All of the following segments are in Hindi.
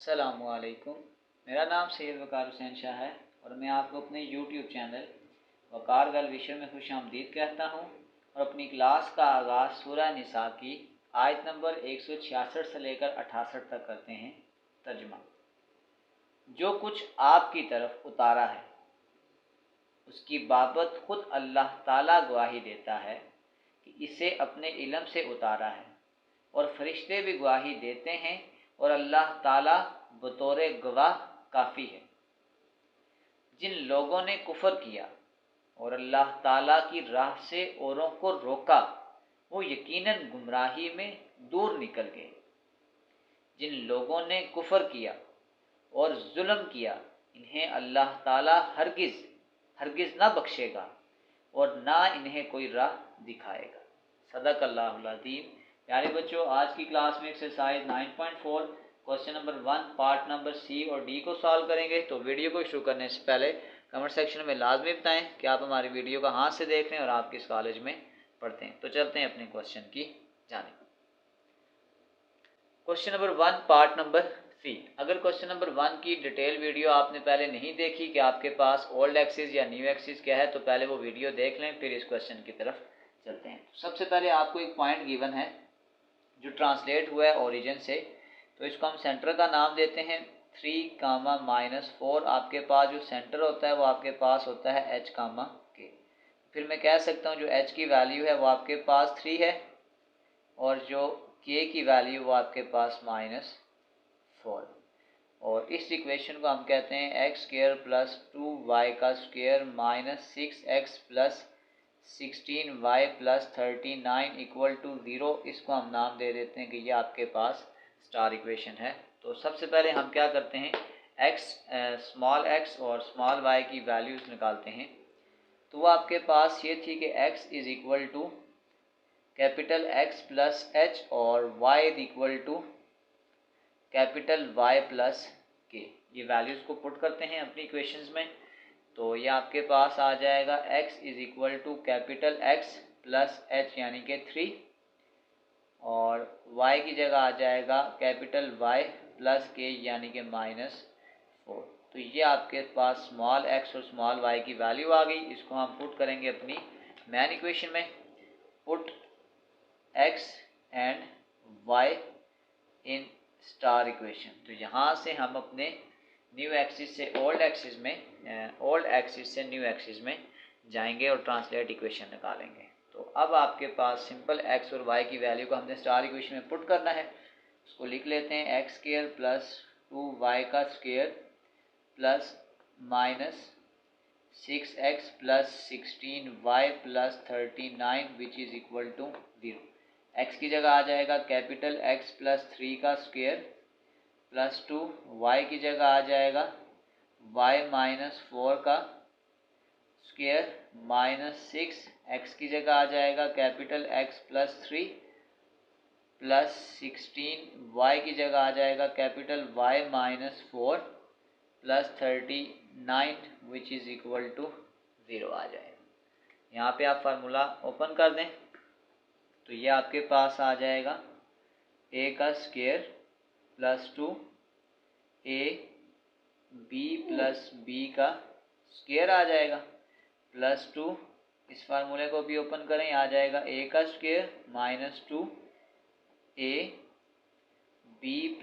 अस्सलामुअलैकुम। मेरा नाम सैयद वकार हुसैन शाह है और मैं आपको अपने यूट्यूब चैनल वकार गल विषय में खुशामदीद कहता हूँ और अपनी क्लास का आगाज़ सूरह निसा की आयत नंबर 166 से लेकर 68 तक करते हैं। तर्जुमा। जो कुछ आपकी तरफ उतारा है उसकी बाबत खुद अल्लाह ताला गवाही देता है कि इसे अपने इल्म से उतारा है और फरिश्ते भी गवाही देते हैं और अल्लाह ताला बतौर गवाह काफ़ी है। जिन लोगों ने कुफर किया और अल्लाह ताला की राह से औरों को रोका वो यकीनन गुमराही में दूर निकल गए। जिन लोगों ने कुफर किया और जुल्म किया इन्हें अल्लाह ताला हरगिज़ हरगिज़ ना बख्शेगा और ना इन्हें कोई राह दिखाएगा। सदक़ल्लाहुल अज़ीम। प्यारे बच्चों, आज की क्लास में exercise 9.4 question number 1 part number C और डी को सॉल्व करेंगे। तो वीडियो को शुरू करने से पहले कमेंट सेक्शन में लाजमी बताएं कि आप हमारी वीडियो का हाथ से देख रहे हैं और आप किस कॉलेज में पढ़ते हैं। तो चलते हैं अपने क्वेश्चन की जानिब। Question number 1 part number C. अगर क्वेश्चन नंबर 1 की डिटेल वीडियो आपने पहले नहीं देखी कि आपके पास ओल्ड एक्सिस या न्यू एक्सिस क्या है, तो पहले वो वीडियो देख लें, फिर इस क्वेश्चन की तरफ चलते हैं। सबसे पहले आपको एक पॉइंट गिवन है जो ट्रांसलेट हुआ है ओरिजिन से, तो इसको हम सेंटर का नाम देते हैं 3, -4। आपके पास जो सेंटर होता है वो आपके पास होता है h, k। फिर मैं कह सकता हूँ जो h की वैल्यू है वो आपके पास 3 है और जो k की वैल्यू वो आपके पास -4। और इस इक्वेशन को हम कहते हैं x² + 2y² - 6x + 16y + 39 = 0। इसको हम नाम दे देते हैं कि ये आपके पास स्टार इक्वेशन है। तो सबसे पहले हम क्या करते हैं, स्मॉल x और स्मॉल y की वैल्यूज़ निकालते हैं। तो वो आपके पास ये थी कि x = कैपिटल X + h और y = कैपिटल Y + k। ये वैल्यूज़ को पुट करते हैं अपनी इक्वेशंस में। तो ये आपके पास आ जाएगा x = कैपिटल X + h यानी कि 3 और y की जगह आ जाएगा कैपिटल Y + k यानी कि -4। तो ये आपके पास स्मॉल x और स्मॉल y की वैल्यू आ गई। इसको हम पुट करेंगे अपनी मेन इक्वेशन में। Put x and y in star equation. तो यहाँ से हम अपने न्यू एक्सिस से ओल्ड एक्सिस में, ओल्ड एक्सिस से न्यू एक्सिस में जाएंगे और ट्रांसलेट इक्वेशन निकालेंगे। तो अब आपके पास सिंपल x और y की वैल्यू को हमने स्टार इक्वेशन में पुट करना है। उसको लिख लेते हैं x² + 2y² + -6x + 16y + 39 = 0। x की जगह आ जाएगा कैपिटल X + 3² + 2, y की जगह आ जाएगा y - 4² -6, x की जगह आ जाएगा कैपिटल X + 3 + 16, y की जगह आ जाएगा कैपिटल Y - 4 + 39 = 0 आ जाएगा। यहाँ पे आप फार्मूला ओपन कर दें तो ये आपके पास आ जाएगा a² + 2 ab + b² आ जाएगा +2। इस फार्मूले को भी ओपन करें, आ जाएगा a² - 2 a b +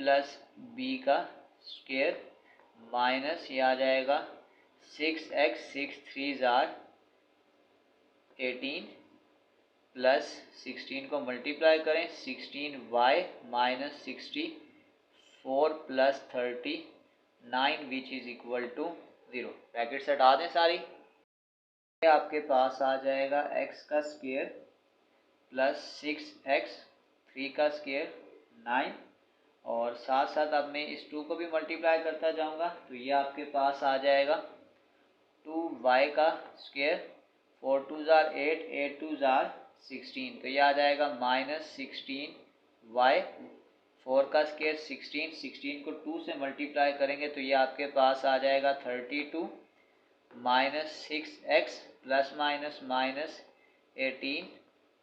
b² minus ये आ जाएगा 6x 6 3 18 प्लस 16 को मल्टीप्लाई करें 16y - 64 + 39 = 0। ब्रैकेट हटा दें सारी। आपके पास आ जाएगा x² + 6x 3² 9 और साथ साथ अब मैं इस 2 को भी मल्टीप्लाई करता जाऊंगा। तो ये आपके पास आ जाएगा 2y² 4 2 8 8 2 16। तो ये आ जाएगा -16y 4² 16 16 को 2 से मल्टीप्लाई करेंगे तो ये आपके पास आ जाएगा 32 -6x ± -18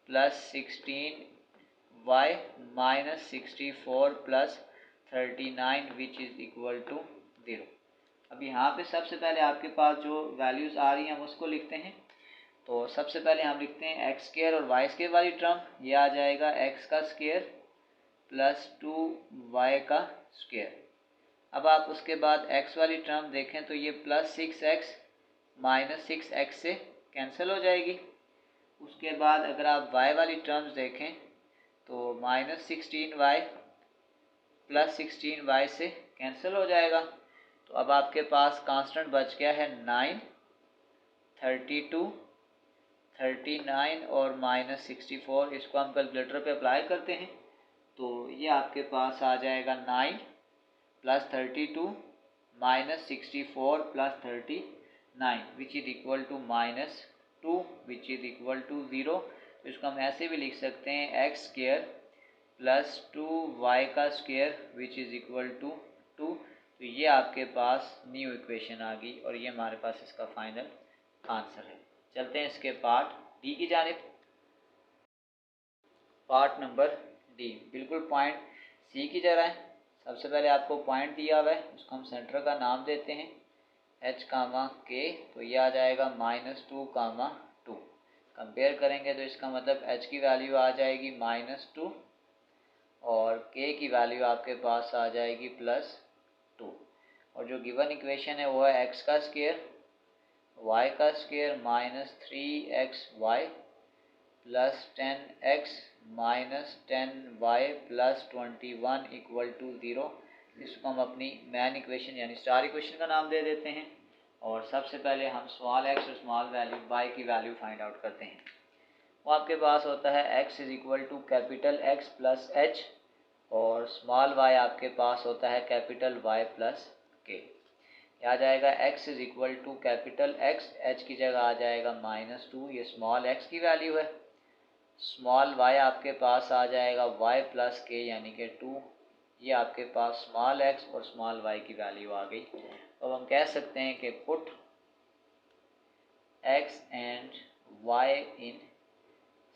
+ 16y - 64 + 39 which is equal to 0। अब यहाँ पे सबसे पहले आपके पास जो वैल्यूज़ आ रही हैं हम उसको लिखते हैं। तो सबसे पहले हम लिखते हैं एक्स स्क्वायर और वाई स्क्वायर वाली टर्म, ये आ जाएगा एक्स का स्क्वायर प्लस 2y का स्क्वायर। अब आप उसके बाद x वाली टर्म देखें तो ये प्लस 6x माइनस 6x से कैंसिल हो जाएगी। उसके बाद अगर आप y वाली टर्म्स देखें तो माइनस 16y प्लस 16y से कैंसिल हो जाएगा। तो अब आपके पास कांस्टेंट बच गया है 9, 32, 39 और माइनस 64। इसको हम कैलकुलेटर पे अप्लाई करते हैं तो ये आपके पास आ जाएगा 9 plus 32 minus 64 plus 39 which is equal to minus 2 which is equal to 0। तो इसको हम ऐसे भी लिख सकते हैं एक्स स्क्वायर प्लस 2y का square which is equal to 2। तो ये आपके पास न्यू इक्वेशन आ गई और ये हमारे पास इसका फाइनल आंसर है। चलते हैं इसके पार्ट डी की जानिब। पार्ट नंबर डी बिल्कुल पॉइंट सी की तरह है। सबसे पहले आपको पॉइंट दिया हुआ है, उसको हम सेंटर का नाम देते हैं एच कामा के। तो ये आ जाएगा -2 कामा 2। कंपेयर करेंगे तो इसका मतलब एच की वैल्यू आ जाएगी -2 और के की वैल्यू आपके पास आ जाएगी +2। और जो गिवन इक्वेशन है वो है एक्स का स्क्वायर वाई का square minus 3xy plus 10x minus 10y plus 21 equal to 0। इसको हम अपनी मेन इक्वेशन यानी स्टार इक्वेशन का नाम दे देते हैं। और सबसे पहले हम स्मॉल x और स्मॉल वैल्यू y की वैल्यू फाइंड आउट करते हैं। वो आपके पास होता है x is equal to capital X plus h और स्मॉल y आपके पास होता है कैपिटल Y प्लस k। आ जाएगा x is equal to capital X, h की जगह आ जाएगा -2, ये स्मॉल x की वैल्यू है। स्मॉल y आपके पास आ जाएगा y प्लस k यानी कि 2। ये आपके पास स्मॉल x और स्मॉल y की वैल्यू आ गई। अब हम कह सकते हैं कि put x and y in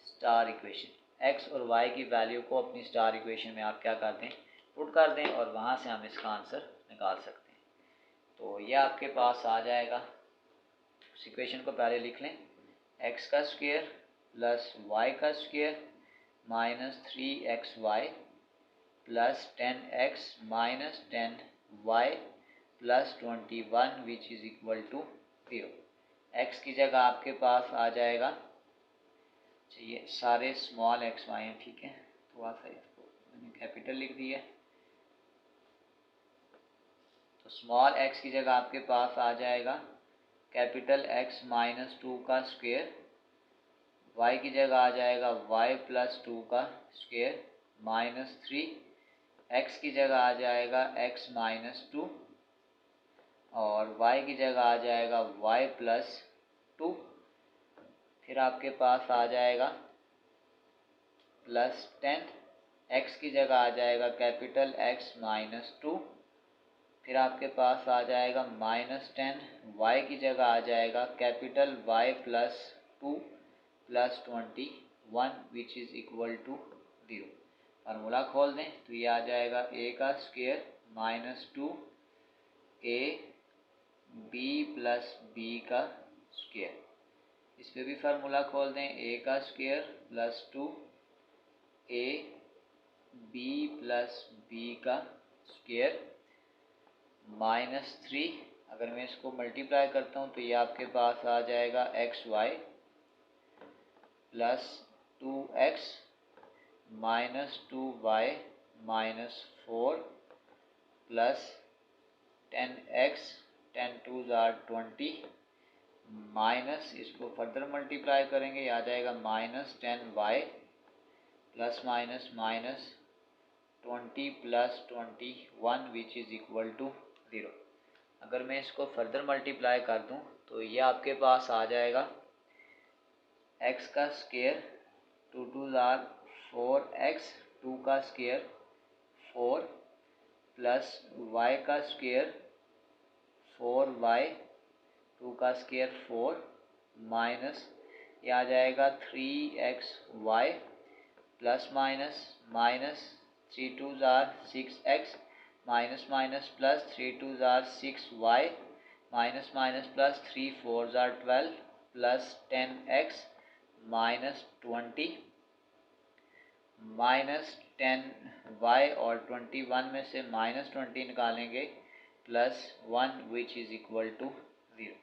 star equation. x और y की वैल्यू को अपनी स्टार इक्वेशन में आप क्या कर दें, पुट कर दें और वहाँ से हम इसका आंसर निकाल सकते हैं। तो ये आपके पास आ जाएगा, उस इक्वेशन को पहले लिख लें, x का स्क्वायर प्लस y का square minus 3xy plus 10x minus 10y plus 21 which is equal to 0। x की जगह आपके पास आ जाएगा, चाहिए सारे स्मॉल x y हैं, ठीक है, थोड़ा सा इसको मैंने कैपिटल लिख दिया। तो स्मॉल x की जगह आपके पास आ जाएगा कैपिटल X माइनस 2 का स्क्वायर, y की जगह आ जाएगा y प्लस 2 का स्क्वायर माइनस 3, x की जगह आ जाएगा x माइनस 2 और y की जगह आ जाएगा y प्लस 2। फिर आपके पास आ जाएगा प्लस 10, x की जगह आ जाएगा कैपिटल X माइनस 2। फिर आपके पास आ जाएगा -10, y की जगह आ जाएगा capital Y plus 2 plus 21 which is equal to 0। Formula खोल दें तो ये आ जाएगा a का square minus 2 a b plus b का स्क्वायर। इस पर भी फार्मूला खोल दें, a का square plus 2 a b plus b का स्क्वायर -3। अगर मैं इसको मल्टीप्लाई करता हूँ तो ये आपके पास आ जाएगा xy plus 2x minus 2y minus 4 plus 10x 10 2 are 20 minus, इसको फर्दर मल्टीप्लाई करेंगे, ये आ जाएगा -10y plus minus minus 20 plus 21 which is equal to 0। अगर मैं इसको फर्दर मल्टीप्लाई कर दूं तो ये आपके पास आ जाएगा x का स्क्वायर 2 2 आर 4x 2 का स्क्वायर 4 प्लस y का स्क्वायर 4y 2 का स्क्वायर 4 माइनस, ये आ जाएगा 3xy plus minus minus 3 2 are 6x minus minus plus 3 2 are 6y minus minus plus 3 4 are 12 plus 10x minus 20 minus 10y और 21 में से माइनस 20 निकालेंगे plus 1 which is equal to 0।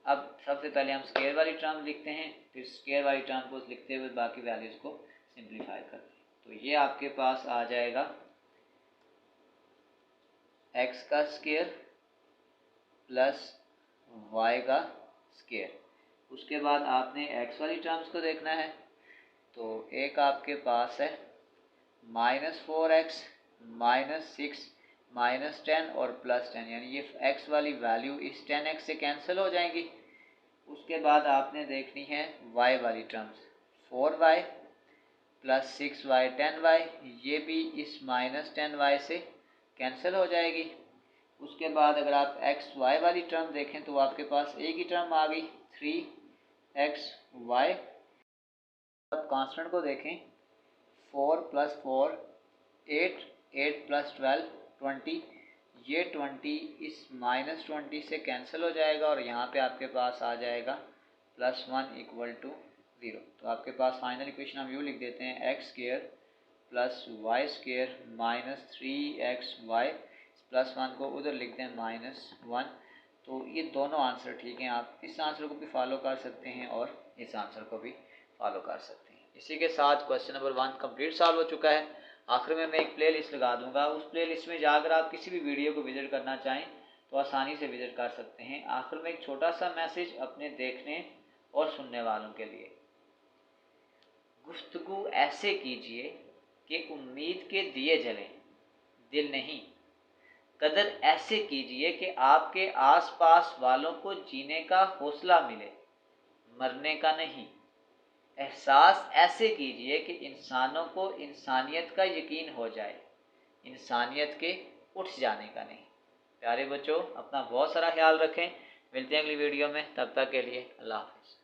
अब सबसे पहले हम स्क्वायर वाली टर्म लिखते हैं, फिर स्क्वायर वाली टर्म को लिखते हुए बाकी वैल्यूज़ को सिंप्लीफाई करते हैं। तो ये आपके पास आ जाएगा x का स्क्वायर प्लस y का स्क्वायर। उसके बाद आपने x वाली टर्म्स को देखना है, तो एक आपके पास है माइनस 4x माइनस 6 माइनस 10 और प्लस 10, यानी ये x वाली वैल्यू इस 10x से कैंसिल हो जाएंगी। उसके बाद आपने देखनी है y वाली terms, 4y plus 6y 10y, ये भी इस माइनस 10y से कैंसिल हो जाएगी। उसके बाद अगर आप एक्स वाई वाली टर्म देखें तो आपके पास एक ही टर्म आ गई 3xy। अब कांस्टेंट को देखें, 4 प्लस 4 8, 8 प्लस 12 20, ये 20 इस माइनस 20 से कैंसिल हो जाएगा और यहाँ पे आपके पास आ जाएगा प्लस 1 इक्वल टू 0। तो आपके पास फाइनल इक्वेशन हम यूँ लिख देते हैं x square plus y square minus 3xy plus 1 को उधर लिख दें माइनस 1। तो ये दोनों आंसर ठीक हैं, आप इस आंसर को भी फॉलो कर सकते हैं और इस आंसर को भी फॉलो कर सकते हैं। इसी के साथ क्वेश्चन नंबर 1 कंप्लीट सॉल्व हो चुका है। आखिर में मैं एक प्ले लिस्ट लगा दूंगा, उस प्ले लिस्ट में जाकर आप किसी भी वीडियो को विजिट करना चाहें तो आसानी से विजिट कर सकते हैं। आखिर में एक छोटा सा मैसेज अपने देखने और सुनने वालों के लिए, गुफ्तगू ऐसे कीजिए कि उम्मीद के दिए जलें दिल नहीं, कदर ऐसे कीजिए कि आपके आसपास वालों को जीने का हौसला मिले, मरने का नहीं। एहसास ऐसे कीजिए कि इंसानों को इंसानियत का यकीन हो जाए, इंसानियत के उठ जाने का नहीं। प्यारे बच्चों, अपना बहुत सारा ख्याल रखें, मिलते हैं अगली वीडियो में, तब तक के लिए अल्लाह हाफ़िज़।